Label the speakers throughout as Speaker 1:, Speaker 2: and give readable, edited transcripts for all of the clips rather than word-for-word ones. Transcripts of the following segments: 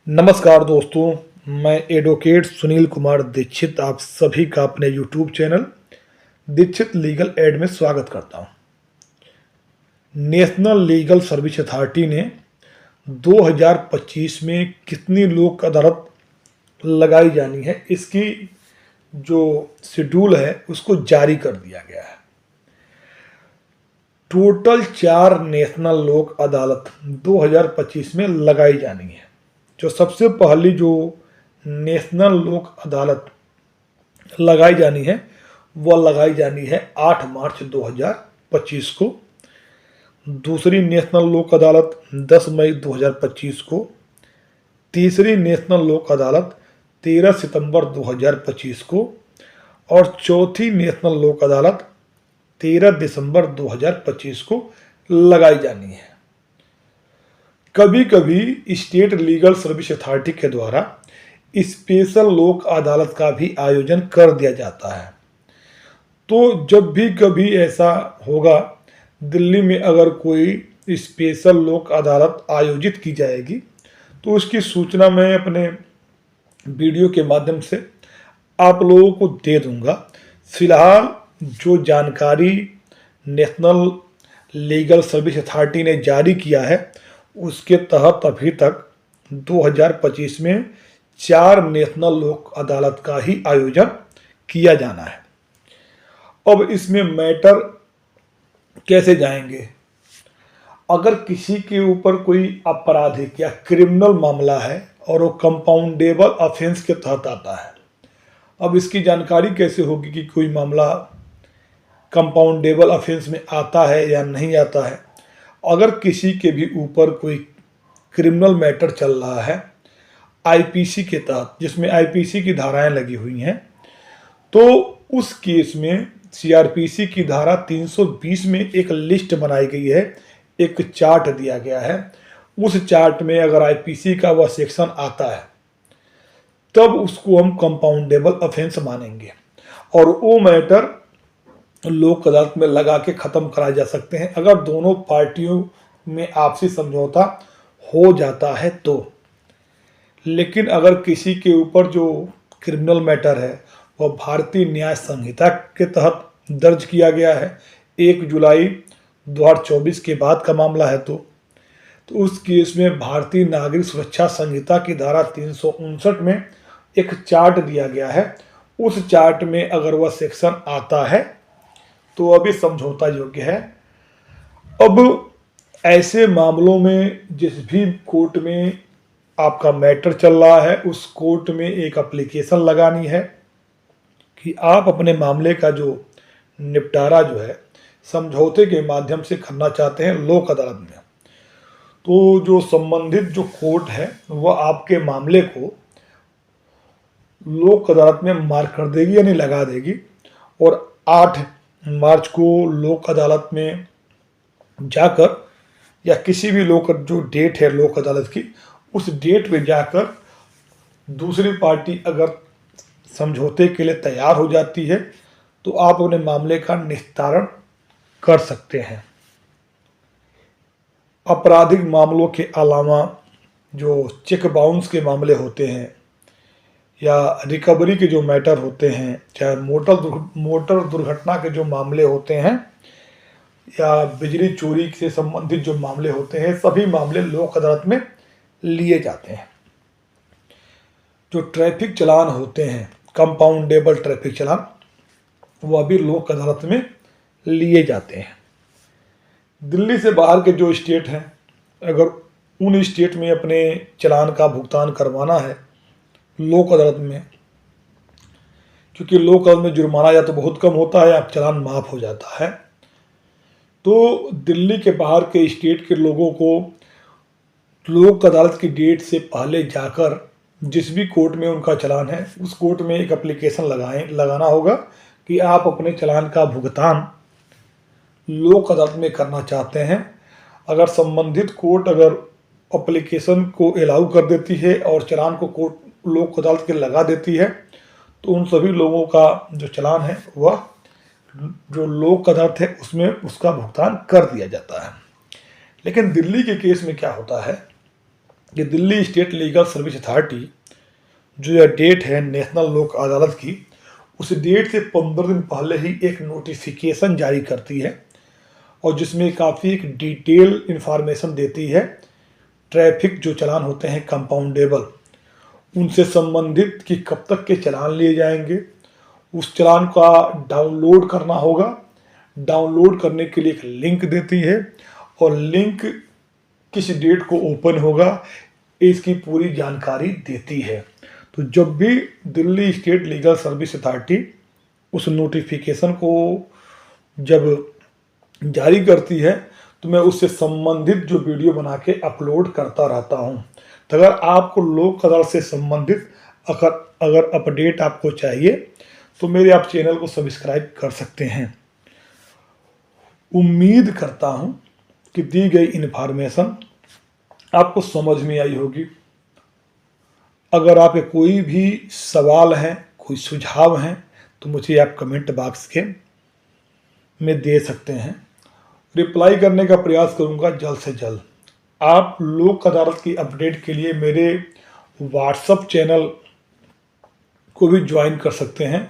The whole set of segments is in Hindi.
Speaker 1: नमस्कार दोस्तों, मैं एडवोकेट सुनील कुमार दीक्षित आप सभी का अपने YouTube channel Dikshit legal aid में स्वागत करता हूं। नेशनल लीगल सर्विस अथॉरिटी ने 2025 में कितनी लोक अदालत लगाई जानी है, इसकी जो शेड्यूल है उसको जारी कर दिया गया है। टोटल 4 नेशनल लोक अदालत 2025 में लगाई जानी है। जो सबसे पहली जो नेशनल लोक अदालत लगाई जानी है वह लगाई जानी है 8 मार्च 2025 को। दूसरी नेशनल लोक अदालत 10 मई 2025 को। तीसरी नेशनल लोक अदालत 13 सितंबर 2025 को। और चौथी नेशनल लोक अदालत 13 दिसंबर 2025 को लगाई जानी है। कभी कभी स्टेट लीगल सर्विस अथॉरिटी के द्वारा स्पेशल लोक अदालत का भी आयोजन कर दिया जाता है। तो जब भी कभी ऐसा होगा, दिल्ली में अगर कोई स्पेशल लोक अदालत आयोजित की जाएगी तो उसकी सूचना मैं अपने वीडियो के माध्यम से आप लोगों को दे दूंगा। फिलहाल जो जानकारी नेशनल लीगल सर्विस अथॉरिटी ने जारी किया है उसके तहत अभी तक 2025 में 4 नेशनल लोक अदालत का ही आयोजन किया जाना है। अब इसमें मैटर कैसे जाएंगे? अगर किसी के ऊपर कोई आपराधिक या क्रिमिनल मामला है और वो कंपाउंडेबल ऑफेंस के तहत आता है, अब इसकी जानकारी कैसे होगी कि कोई मामला कंपाउंडेबल ऑफेंस में आता है या नहीं आता है? अगर किसी के भी ऊपर कोई क्रिमिनल मैटर चल रहा है आईपीसी के तहत, जिसमें आईपीसी की धाराएं लगी हुई हैं, तो उस केस में सीआरपीसी की धारा 320 में एक लिस्ट बनाई गई है, एक चार्ट दिया गया है। उस चार्ट में अगर आईपीसी का वह सेक्शन आता है तब उसको हम कंपाउंडेबल ऑफेंस मानेंगे और वो मैटर लोक अदालत में लगा के ख़त्म कराए जा सकते हैं अगर दोनों पार्टियों में आपसी समझौता हो जाता है तो। लेकिन अगर किसी के ऊपर जो क्रिमिनल मैटर है वह भारतीय न्याय संहिता के तहत दर्ज किया गया है, 1 जुलाई 2024 के बाद का मामला है, तो उस केस में भारतीय नागरिक सुरक्षा संहिता की धारा 359 में एक चार्ट दिया गया है। उस चार्ट में अगर वह सेक्शन आता है तो अभी समझौता योग्य है। अब ऐसे मामलों में जिस भी कोर्ट में आपका मैटर चल रहा है उस कोर्ट में एक एप्लीकेशन लगानी है कि आप अपने मामले का जो निपटारा जो है समझौते के माध्यम से करना चाहते हैं लोक अदालत में। तो जो संबंधित जो कोर्ट है वह आपके मामले को लोक अदालत में मार्क कर देगी यानी लगा देगी और 8 मार्च को लोक अदालत में जाकर या किसी भी लोक जो डेट है लोक अदालत की उस डेट पे जाकर दूसरी पार्टी अगर समझौते के लिए तैयार हो जाती है तो आप अपने मामले का निस्तारण कर सकते हैं। आपराधिक मामलों के अलावा जो चेक बाउंस के मामले होते हैं या रिकवरी के जो मैटर होते हैं, चाहे मोटर दुर्घटना के जो मामले होते हैं या बिजली चोरी से संबंधित जो मामले होते हैं, सभी मामले लोक अदालत में लिए जाते हैं। जो ट्रैफिक चालान होते हैं, कंपाउंडेबल ट्रैफिक चालान, वह भी लोक अदालत में लिए जाते हैं। दिल्ली से बाहर के जो स्टेट हैं, अगर उन स्टेट में अपने चालान का भुगतान करवाना है लोक अदालत में, क्योंकि लोक अदालत में जुर्माना या तो बहुत कम होता है या चालान माफ़ हो जाता है, तो दिल्ली के बाहर के स्टेट के लोगों को लोक अदालत की डेट से पहले जाकर जिस भी कोर्ट में उनका चालान है उस कोर्ट में एक एप्लीकेशन लगाना होगा कि आप अपने चालान का भुगतान लोक अदालत में करना चाहते हैं। अगर संबंधित कोर्ट अगर एप्लीकेशन को अलाउ कर देती है और चालान को कोर्ट लोक अदालत के लगा देती है तो उन सभी लोगों का जो चालान है वह जो लोक अदालत है उसमें उसका भुगतान कर दिया जाता है। लेकिन दिल्ली के केस में क्या होता है कि Delhi state legal service authority जो यह डेट है नेशनल लोक अदालत की, उस डेट से 15 दिन पहले ही एक नोटिफिकेशन जारी करती है और जिसमें काफ़ी एक डिटेल इन्फॉर्मेशन देती है। ट्रैफिक जो चालान होते हैं कंपाउंडेबल, उनसे संबंधित कि कब तक के चालान लिए जाएंगे, उस चालान का डाउनलोड करना होगा। डाउनलोड करने के लिए एक लिंक देती है और लिंक किस डेट को ओपन होगा, इसकी पूरी जानकारी देती है। तो जब भी Delhi state legal service authority उस नोटिफिकेशन को जब जारी करती है तो मैं उससे संबंधित जो वीडियो बना के अपलोड करता रहता हूं। तो अगर आपको लोक अदालत से संबंधित अगर अपडेट आपको चाहिए तो मेरे आप चैनल को सब्सक्राइब कर सकते हैं। उम्मीद करता हूं कि दी गई इन्फॉर्मेशन आपको समझ में आई होगी। अगर आपके कोई भी सवाल हैं, कोई सुझाव हैं, तो मुझे आप कमेंट बॉक्स के में दे सकते हैं। रिप्लाई करने का प्रयास करूंगा जल्द से जल्द। आप लोक अदालत की अपडेट के लिए मेरे व्हाट्सएप चैनल को भी ज्वाइन कर सकते हैं,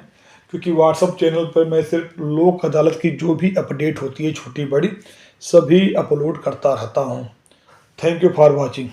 Speaker 1: क्योंकि व्हाट्सएप चैनल पर मैं सिर्फ लोक अदालत की जो भी अपडेट होती है छोटी बड़ी सभी अपलोड करता रहता हूं। Thank you for watching.